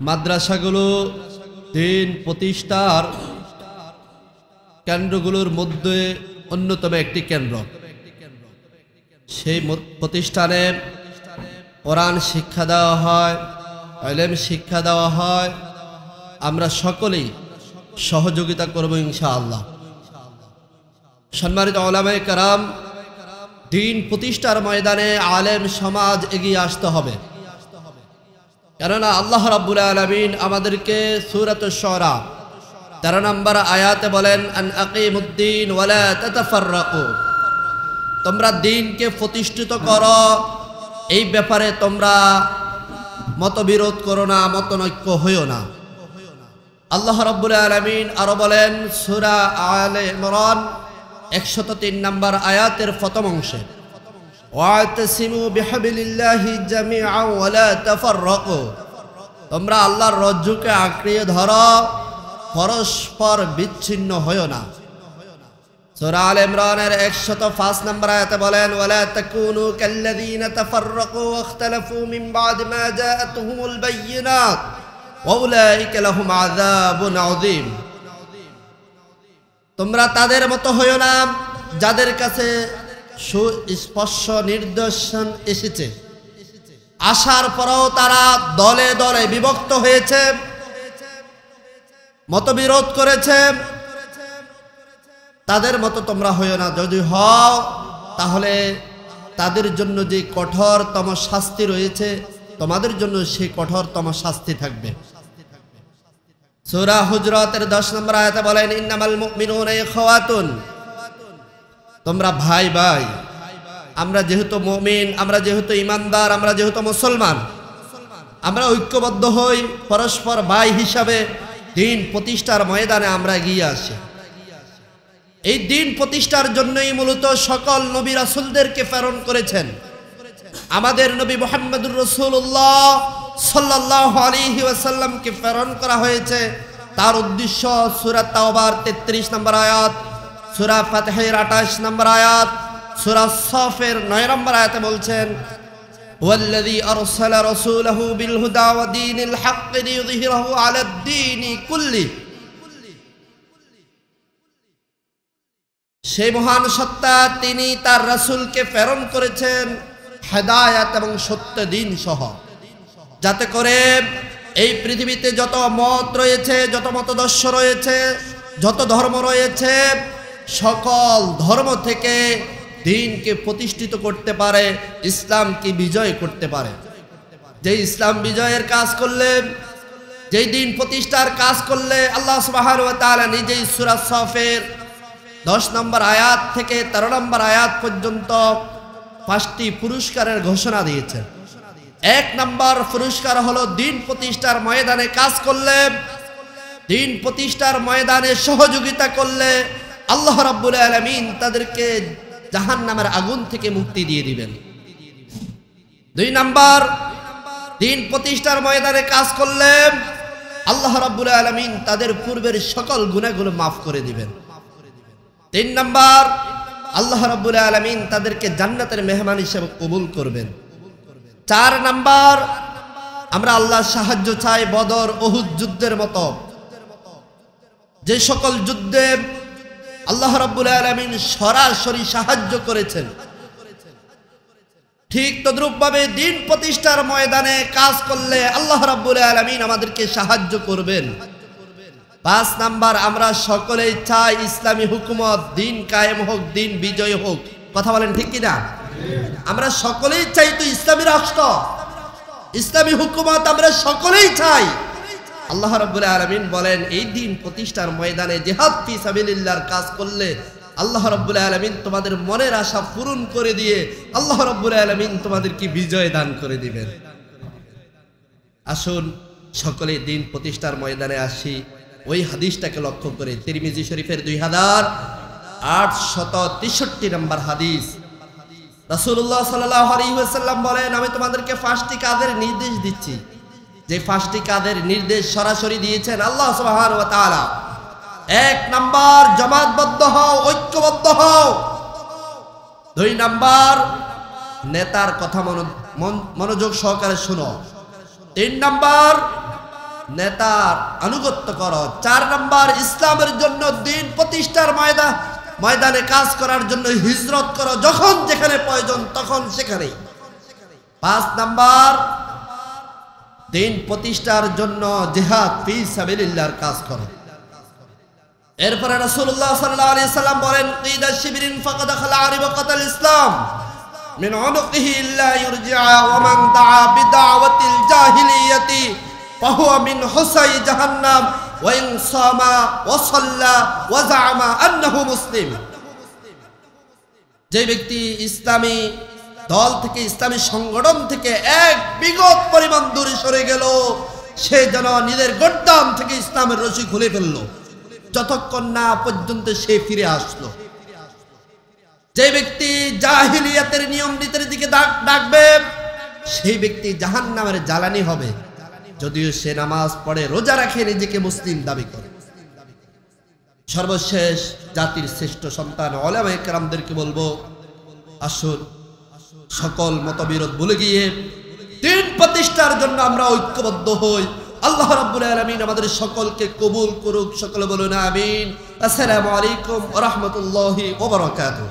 মাদ্রাসাগুলো দিন প্রতিষ্ঠার কেন্দ্রগুলোর মধ্যে অন্যতম একটি কেন্দ্র। সেই প্রতিষ্ঠানে কোরআন শিক্ষা দেওয়া হয়, ইলম শিক্ষা দেওয়া হয়। আমরা সকলেই সহযোগিতা করব ইনশাআল্লাহ। সম্মানিত উলামায়ে কেরাম, দিন প্রতিষ্ঠার ময়দানে আলেম সমাজ এগিয়ে আসতে হবে। কেননা আল্লাহ রাব্বুল আলামিন আমাদেরকে সূরাতুশ শুআরা 13 নম্বর আয়াতে বলেন, আন আকিমুদ্দিন ওয়ালা তাতাফাররাকু, তোমরা দ্বীনকে প্রতিষ্ঠিত করো, এই ব্যাপারে তোমরা মতবিরোধ করো না, মতনৈক্য হইও না। আল্লাহ রাব্বুল আলামিন আরো বলেন সূরা আলে ইমরান 103 নম্বর আয়াতের প্রথম অংশে, ওয়াতাসিমু বিহাবিলিল্লাহি জামিআন ওয়ালা তাফাররাকু, তোমরা আল্লাহর রজ্জুকে আঁকড়িয়ে ধরো, পরস্পর বিচ্ছিন্ন হইও না। সূরা আলে ইমরানের 105 নম্বর আয়াতে বলেন, ওয়ালা তাকুনু কাল্লাযীনা তাফাররাকু ওয়াখতালাফু মিন বা'দি মা জাআতুহুমুল বায়্যিনাত ওয়া উলাইকা লাহুম আযাবুন আযীম, তোমরা তাদের মতো হইও না যাদের কাছে সুস্পষ্ট নির্দেশন এসেছে, আসার পরেও তারা দলে দলে বিভক্ত হয়েছে, মতবিরোধ করেছে। তাদের মতো তোমরা হইও না। যদি হও তাহলে তাদের জন্য যে কঠোরতম শাস্তি রয়েছে, তোমাদের জন্য সেই কঠোরতম শাস্তি থাকবে। সূরা হুজরাতের 10 নম্বর আয়াতে বলেন, ইন্নামাল মুমিনুনা ইখওয়াতুন, তোমরা ভাই ভাই। আমরা যেহেতু মুমিন, আমরা যেহেতু ইমানদার, আমরা যেহেতু মুসলমান, আমরা ঐক্যবদ্ধ হই, পরস্পর ভাই হিসাবে দিন প্রতিষ্ঠার ময়দানে আমরা এগিয়ে আসি। এই দিন প্রতিষ্ঠার জন্যই মূলত সকল নবী রাসূলদেরকে প্রেরণ করেছেন। আমাদের নবী মুহাম্মদুর রাসূলুল্লাহ সাল্লাল্লাহু আলাইহি ওয়াসাল্লামকে প্রেরণ করা হয়েছে। তার উদ্দেশ্য সূরা তাওবার 33 নম্বর আয়াত, সূরা ফাতহের 28 নম্বর আয়াত, সূরা সাফের 9 নম্বর আয়াতে বলছেন, ওয়াল্লাযী আরসালা রাসূলাহু বিল হুদা ওয়া দীনিল হক লিইয়ুযহিরাহু আলাদ দীনি কুল্লি, সেই মহান সত্তা তিনি তার রাসূলকে প্রেরণ করেছেন হেদায়েত এবং সত্য দিন সহ, যাতে করে এই পৃথিবীতে যত মত রয়েছে, যত মতদর্শ রয়েছে, যত ধর্ম রয়েছে, সকল ধর্ম থেকে দ্বীনকে প্রতিষ্ঠিত করতে পারে, ইসলামকে বিজয় করতে পারে। যে ইসলাম বিজয়ের কাজ করলে, যেই দ্বীন প্রতিষ্ঠার কাজ করলে আল্লাহ সুবহানাহু ওয়া তাআলা নিজেই সূরা সাফের 10 নম্বর আয়াত থেকে 13 নম্বর আয়াত পর্যন্ত 5টি পুরস্কারের ঘোষণা দিয়েছেন। 1 নম্বর পুরস্কার হলো দ্বীন প্রতিষ্ঠার ময়দানে কাজ করলে, দ্বীন প্রতিষ্ঠার ময়দানে সহযোগিতা করলে আল্লাহ রাব্বুল আলামিন তাদেরকে জাহান্নামের আগুন থেকে মুক্তি দিয়ে দিবেন। 2 নম্বর, দ্বীন প্রতিষ্ঠার ময়দানে কাজ করলে আল্লাহ রাব্বুল আলামিন তাদের পূর্বের সকল গুনাহগুলো মাফ করে দিবেন। 3 নম্বর, আল্লাহ রাব্বুল আলামিন তাদেরকে জান্নাতের মেহমান হিসেবে কবুল করবেন। 4 নম্বর, আমরা আল্লাহর সাহায্য চাই বদর উহুদ যুদ্ধের মতো, যে সকল যুদ্ধে আল্লাহ রাব্বুল আলামিন সরাসরি সাহায্য করেছেন, ঠিক তদ্রূপভাবে দ্বীন প্রতিষ্ঠার ময়দানে কাজ করলে আল্লাহ রাব্বুল আলামিন আমাদেরকে সাহায্য করবেন। 5 নাম্বার, আমরা সকলেই চাই ইসলামী হুকুমত, দ্বীন কায়েম হোক, দ্বীন বিজয় হোক। কথা বলেন ঠিক কিনা? আমরা সকলেই চাই তো ইসলামী রাষ্ট্র, ইসলামী হুকুমত আমরা সকলেই চাই। আল্লাহ রাব্বুল আলামিন বলেন, এই দ্বীন প্রতিষ্ঠার ময়দানে জিহাদ ফি সাবিলিল্লাহর কাজ করলে আল্লাহ রাব্বুল আলামিন তোমাদের মনের আশা পূরণ করে দিয়ে আল্লাহ রাব্বুল আলামিন তোমাদেরকে বিজয় দান করে দিবেন। আসুন সকলে দ্বীন প্রতিষ্ঠার ময়দানে আসি। ওই হাদিসটাকে লক্ষ্য করে তিরমিজি শরীফের 2863 নম্বর হাদিস, রাসূলুল্লাহ সাল্লাল্লাহু আলাইহি ওয়াসাল্লাম বলেন, আমি তোমাদেরকে 5টি কাজের নির্দেশ দিচ্ছি, যে 5টি কাজের নির্দেশ সরাসরি দিয়েছেন আল্লাহ সুবহানাহু ওয়া তাআলা। 1 নাম্বার, জামাতবদ্ধ হও, ঐক্যবদ্ধ হও। 2 নাম্বার, নেতার কথা মনোযোগ সহকারে শুনো। 3 নাম্বার, নেতার আনুগত্য করো। 4 নাম্বার, ইসলামের জন্য দিন প্রতিষ্ঠার ময়দানে কাজ করার জন্য হিজরত করো, যখন যেখানে প্রয়োজন তখন সেখানে। 5 নাম্বার, দিন প্রতিষ্ঠার জন্য জিহাদ ফি সাবিলিল্লাহর কাজ করো। এরপরে রাসূলুল্লাহ সাল্লাল্লাহু আলাইহি সাল্লাম বলেন, কিদা শিবরিন ফাকাদ খালা আরিবাকাতাল ইসলাম মিন উনুকিহি ইল্লা ইরজিআ ওয়া মান দাআ বিদাওয়াতিল জাহিলিয়াতি ফাহুয়া মিন হুসাই জাহান্নাম ওয়া ইন সামা ওয়া সাল্লা ওয়া জাআমা আন্নাহু মুসলিম। যে ব্যক্তি ইসলামী দল থেকে, ইসলামী সংগঠন থেকে এক বিগত পরিমাণ দূরে সরে গেল, সে যেন নিজের গর্দান থেকে ইসলামের রশি খুলে ফেললো, যতক্ষণ না পর্যন্ত সে ফিরে আসলো। যে ব্যক্তি জাহিলিয়াতের নিয়ম নীতির দিকে ডাকবে, সেই ব্যক্তি জাহান্নামের জ্বালানি হবে, যদিও সে নামাজ পড়ে, রোজা রাখে, নিজেকে মুসলিম দাবি করে। সর্বশেষ জাতির শ্রেষ্ঠ সন্তান উলামায়ে কেরামদেরকে বলবো, আসুন সকল মতবিরোধ ভুলে গিয়ে দিন প্রতিষ্ঠার জন্য আমরা ঐক্যবদ্ধ হই। আল্লাহ রাব্বুল আলামিন আমাদের সকলকে কবুল করুক। সকলে বলুন আমিন। আসসালামু আলাইকুম ওয়া রাহমাতুল্লাহি ওয়া বারাকাতুহু।